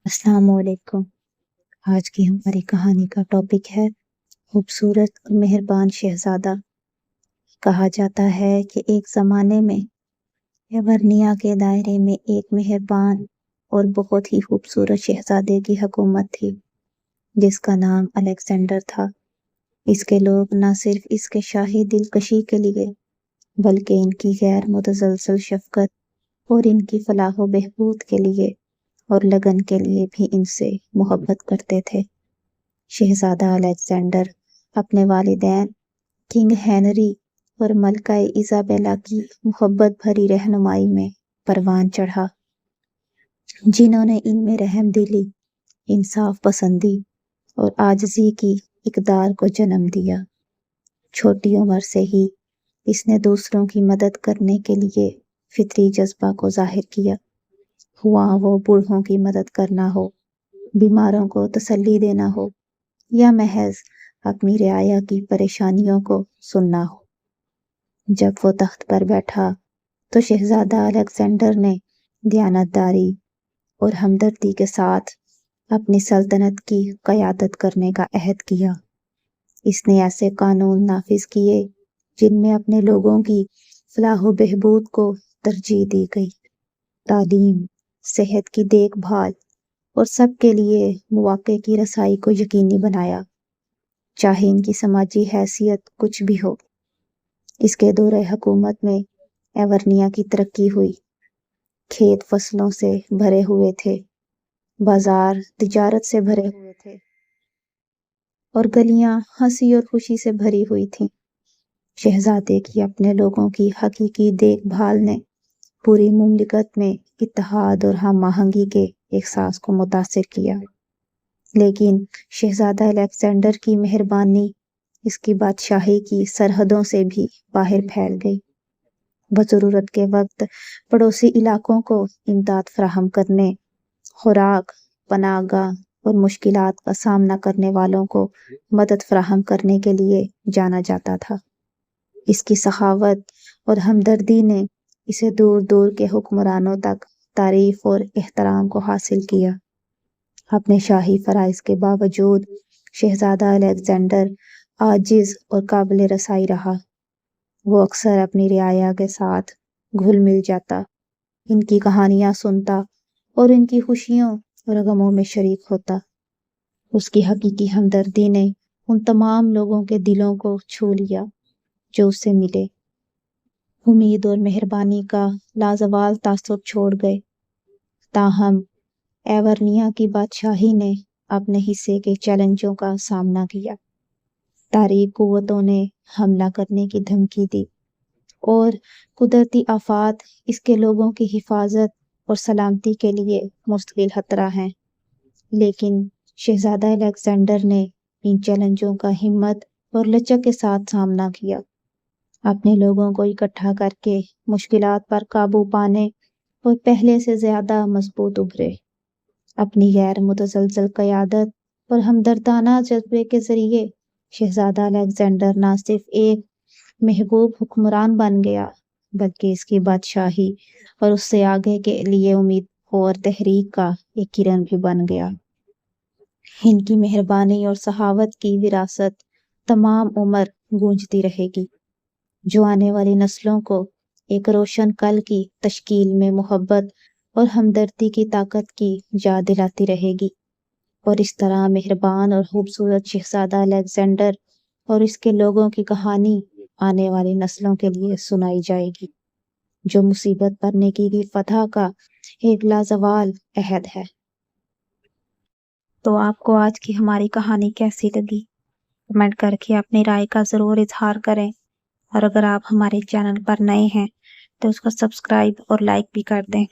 अस्सलाम वालेकुम। आज की हमारी कहानी का टॉपिक है खूबसूरत और मेहरबान शहजादा। कहा जाता है कि एक ज़माने में एवर्निया के दायरे में एक मेहरबान और बहुत ही खूबसूरत शहजादे की हुकूमत थी, जिसका नाम अलेक्जेंडर था। इसके लोग न सिर्फ इसके शाही दिलकशी के लिए, बल्कि इनकी गैर मुतसलसल शफ़क़त और इनकी फलाह व बहबूद के लिए और लगन के लिए भी इनसे मोहब्बत करते थे। शहजादा अलेक्जेंडर अपने वालिदैन किंग हेनरी और मलका इज़ाबेला की मोहब्बत भरी रहनुमाई में परवान चढ़ा, जिन्होंने इनमें रहम दिली, इंसाफ पसंदी और आजिज़ी की इक़दार को जन्म दिया। छोटी उम्र से ही इसने दूसरों की मदद करने के लिए फितरी जज्बा को ज़ाहिर किया, हुआ वो बूढ़ों की मदद करना हो, बीमारों को तसल्ली देना हो या महज अपनी रियाया की परेशानियों को सुनना हो। जब वो तख्त पर बैठा तो शहजादा अलेक्जेंडर ने दयानतदारी और हमदर्दी के साथ अपनी सल्तनत की क़यादत करने का अहद किया। इसने ऐसे कानून नाफिज किए जिनमें अपने लोगों की फलाह व बहबूद को तरजीह दी गई। तालीम, सेहत की देखभाल और सबके लिए मौक़े की रसाई को यकीनी बनाया, चाहे इनकी समाजी हैसियत कुछ भी हो। इसके दौरे हुकूमत में एवर्निया की तरक्की हुई। खेत फसलों से भरे हुए थे, बाजार तिजारत से भरे हुए थे और गलियां हंसी और खुशी से भरी हुई थीं। शहजादे की अपने लोगों की हकीकी देखभाल ने पूरी मुमलिकत में इत्तेहाद और हम आहंगी के एहसास को मुतासिर किया। लेकिन शहजादा अलेक्जेंडर की मेहरबानी इसकी बादशाही की सरहदों से भी बाहर फैल गई। ज़रूरत के वक्त पड़ोसी इलाकों को इमदाद फराहम करने, खुराक, पनाहगाह और मुश्किलात का सामना करने वालों को मदद फराहम करने के लिए जाना जाता था। इसकी सखावत और हमदर्दी ने इसे दूर दूर के हुक्मरानों तक तारीफ और एहतराम को हासिल किया। अपने शाही फ़राइज़ के बावजूद शहजादा अलेक्जेंडर आजिज़ और काबिल रसाई रहा। वो अक्सर अपनी रियाया के साथ घुल मिल जाता, इनकी कहानियाँ सुनता और इनकी खुशियों और गमों में शरीक होता। उसकी हकीकी हमदर्दी ने उन तमाम लोगों के दिलों को छू लिया जो उससे मिले। उम्मीद और मेहरबानी का लाजवाल तासुर छोड़ गए। ताहम एवर्निया की बादशाही ने अपने हिस्से के चैलेंजों का सामना किया। तारीक कुव्वतों ने हमला करने की धमकी दी और कुदरती आफात इसके लोगों की हिफाजत और सलामती के लिए मुस्तकिल खतरा हैं। लेकिन शहजादा अलेक्जेंडर ने इन चैलेंजों का हिम्मत और लचक के साथ सामना किया, अपने लोगों को इकट्ठा करके मुश्किलात पर काबू पाने और पहले से ज़्यादा मजबूत उभरे। अपनी गैर मुतसलसल क़यादत और हमदर्दाना जज्बे के ज़रिए शहजादा अलेक्जेंडर न सिर्फ एक महबूब हुक्मरान बन गया, बल्कि इसकी बादशाही और उससे आगे के लिए उम्मीद और तहरीक का एक किरण भी बन गया। इनकी मेहरबानी और सहावत की विरासत तमाम उम्र गूंजती रहेगी, जो आने वाली नस्लों को एक रोशन कल की तश्कील में मोहब्बत और हमदर्दी की ताकत की याद दिलाती रहेगी। और इस तरह मेहरबान और खूबसूरत शहजादा अलेक्जेंडर और इसके लोगों की कहानी आने वाली नस्लों के लिए सुनाई जाएगी, जो मुसीबत पर नेकी की फतह का एक लाजवाल अहद है। तो आपको आज की हमारी कहानी कैसी लगी? कमेंट करके अपनी राय का ज़रूर इजहार करें, और अगर आप हमारे चैनल पर नए हैं तो उसको सब्सक्राइब और लाइक भी कर दें।